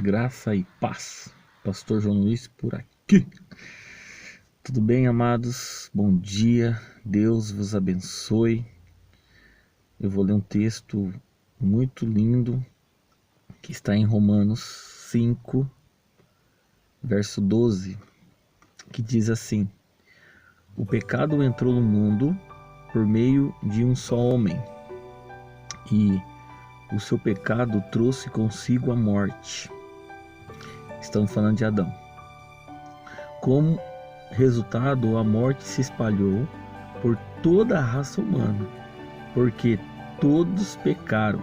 Graça e paz. Pastor João Luiz por aqui. Tudo bem, amados? Bom dia. Deus vos abençoe. Eu vou ler um texto muito lindo que está em Romanos 5, verso 12, que diz assim: o pecado entrou no mundo por meio de um só homem, e o seu pecado trouxe consigo a morte. Estamos falando de Adão. Como resultado, a morte se espalhou por toda a raça humana, porque todos pecaram.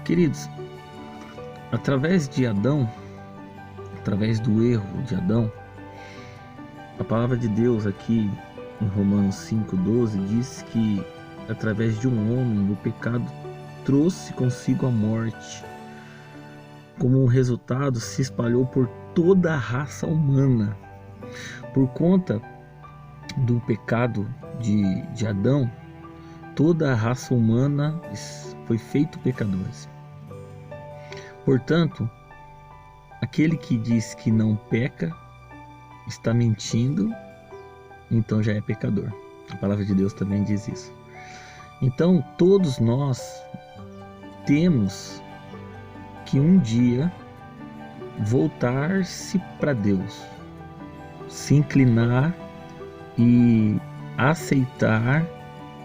Queridos, através de Adão, através do erro de Adão, a palavra de Deus aqui em Romanos 5,12 diz que através de um homem o pecado trouxe consigo a morte. Como um resultado, se espalhou por toda a raça humana. Por conta do pecado de Adão, toda a raça humana foi feita pecadores. Portanto, aquele que diz que não peca está mentindo, então já é pecador. A palavra de Deus também diz isso. Então, todos nós temos que um dia voltar-se para Deus, se inclinar e aceitar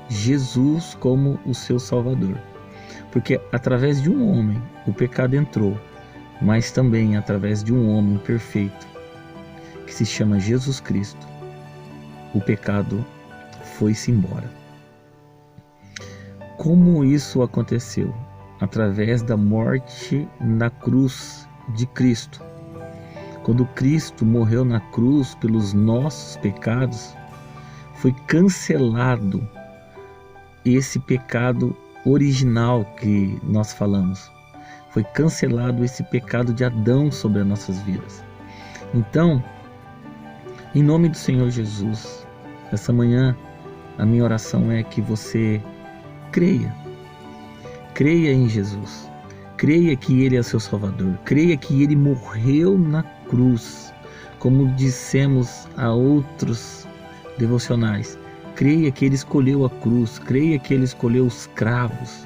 Jesus como o seu Salvador. Porque através de um homem o pecado entrou, mas também através de um homem perfeito, que se chama Jesus Cristo, o pecado foi-se embora. Como isso aconteceu? Através da morte na cruz de Cristo. Quando Cristo morreu na cruz pelos nossos pecados, foi cancelado esse pecado original que nós falamos. Foi cancelado esse pecado de Adão sobre as nossas vidas. Então, em nome do Senhor Jesus, essa manhã a minha oração é que você creia em Jesus, creia que Ele é seu Salvador, creia que Ele morreu na cruz, como dissemos a outros devocionais, creia que Ele escolheu a cruz, creia que Ele escolheu os cravos,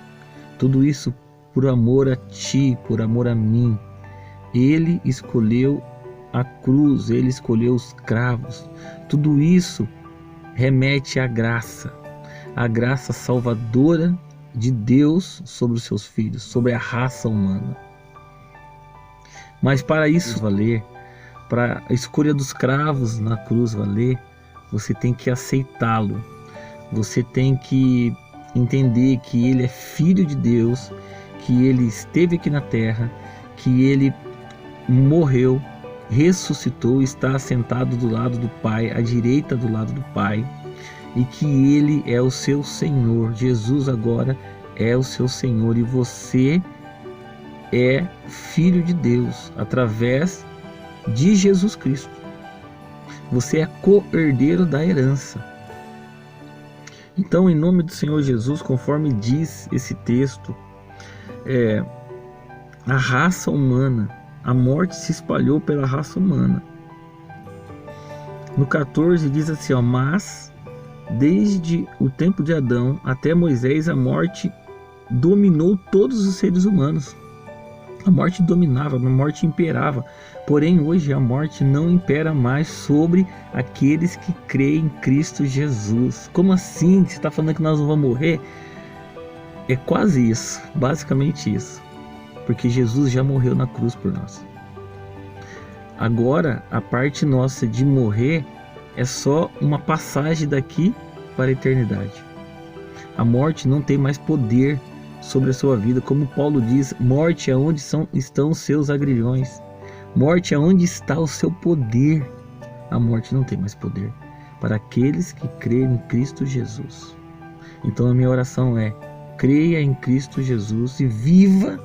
tudo isso por amor a ti, por amor a mim. Ele escolheu a cruz, Ele escolheu os cravos, tudo isso remete à graça salvadora de Deus sobre os seus filhos, sobre a raça humana. Mas para isso valer, para a escolha dos cravos na cruz valer, você tem que aceitá-lo. Você tem que entender que Ele é Filho de Deus, que Ele esteve aqui na terra, que Ele morreu, ressuscitou, está assentado do lado do Pai, à direita do lado do Pai, e que Ele é o seu Senhor. Jesus agora é o seu Senhor e você é filho de Deus através de Jesus Cristo. Você é co-herdeiro da herança. Então, em nome do Senhor Jesus, conforme diz esse texto, a raça humana, a morte se espalhou pela raça humana. No 14 diz assim, mas desde o tempo de Adão até Moisés, a morte dominou todos os seres humanos. A morte dominava, a morte imperava. Porém, hoje a morte não impera mais sobre aqueles que creem em Cristo Jesus. Como assim? Você está falando que nós não vamos morrer? É quase isso, basicamente isso. Porque Jesus já morreu na cruz por nós. Agora, a parte nossa de morrer é só uma passagem daqui para a eternidade. A morte não tem mais poder sobre a sua vida. Como Paulo diz, morte é onde estão os seus agrilhões. Morte é onde está o seu poder. A morte não tem mais poder para aqueles que creem em Cristo Jesus. Então a minha oração é: creia em Cristo Jesus e viva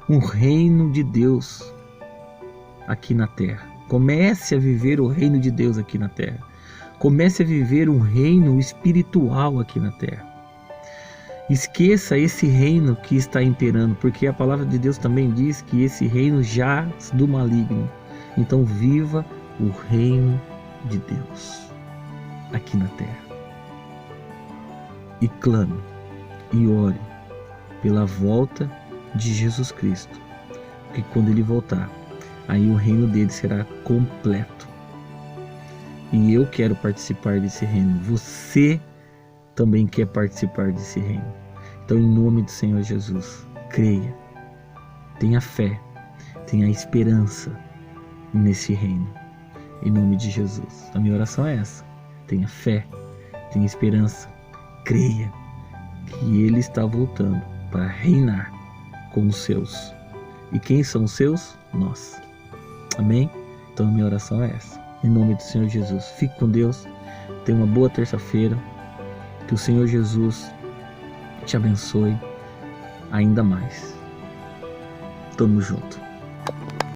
um reino de Deus aqui na terra. Comece a viver o reino de Deus aqui na terra. Comece a viver um reino espiritual aqui na terra. Esqueça esse reino que está imperando, porque a palavra de Deus também diz que esse reino jaz do maligno. Então viva o reino de Deus aqui na terra. E clame e ore pela volta de Jesus Cristo, porque quando Ele voltar, aí o reino dele será completo. E eu quero participar desse reino. Você também quer participar desse reino. Então, em nome do Senhor Jesus, creia, tenha fé, tenha esperança nesse reino. Em nome de Jesus. A minha oração é essa. Tenha fé, tenha esperança, creia que Ele está voltando para reinar com os seus. E quem são os seus? Nós. Amém? Então a minha oração é essa. Em nome do Senhor Jesus. Fique com Deus. Tenha uma boa terça-feira. Que o Senhor Jesus te abençoe ainda mais. Tamo junto.